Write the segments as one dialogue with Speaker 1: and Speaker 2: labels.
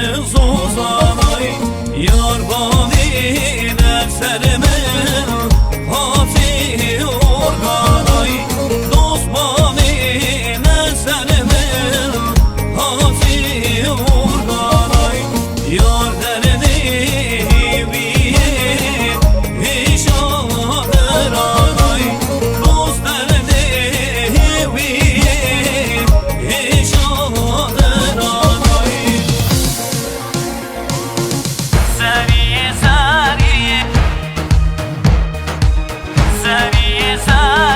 Speaker 1: زوزانای یار بانین سر من هاتی ارگانای دوست بانین سر من هاتی ارگانای یار درنی بیه ایشان درانای دوست درنی بیه ایشان درانای زریه زریه زریه زریه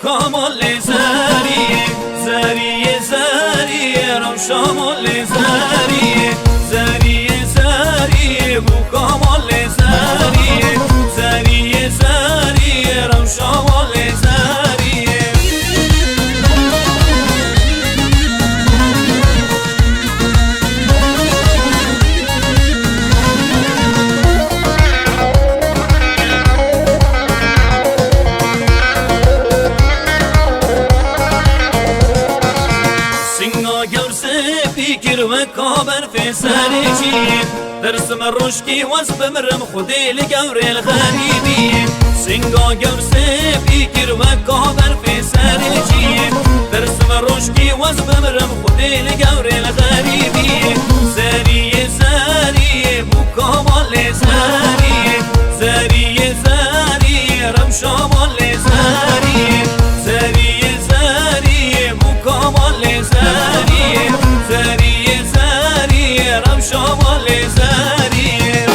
Speaker 1: کامل زریه زریه زریه رم شامل زریه زریه زریه بو کامل زریه زریه زریه رم شامل زریه فکر و کابر في سريجي درسم الرشكي واسبمرم خدي لقور الغريبي سنگا قرسي فكر و کابر في سريجي درسم الرشكي واسبمرم خدي لقور الغريبي زري زري بو كامل زري زري زري رم شامل زري زري زري بو كامل زري زریه زریه رم شمال زریه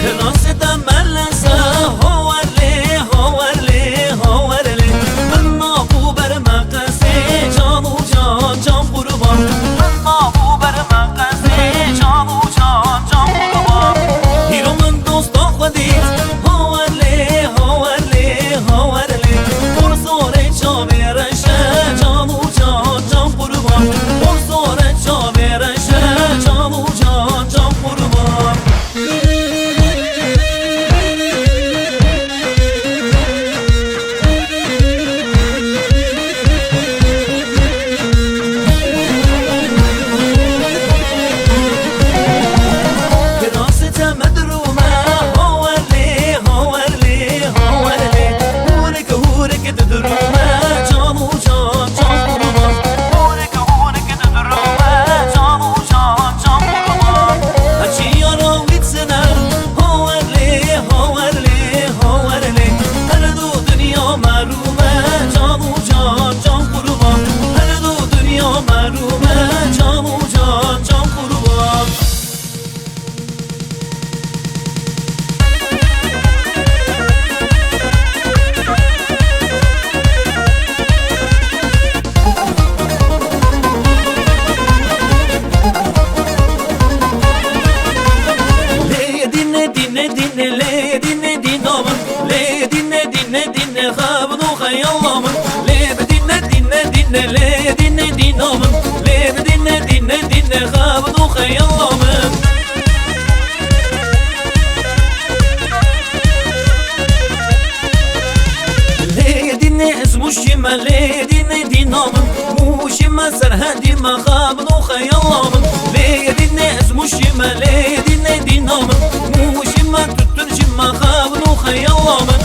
Speaker 1: کناستم ملسه هاورلی هاورلی هاورلی من نابو بر مقصه جانو جان جان قربان من نابو بر مقصه جانو جان جان قربان هیرو من دوستا خودیت هاورلی هاورلی هاورلی برزار جامع رشه جانو جان جان قربان برزار جامع رشه جانو جان جان قربان موشي ليدين دينامن موشي ما سرهدي ما خابن وخيالامن ليدين از موشي ليدين دينامن موشي ما تترجم ما خابن وخيالامن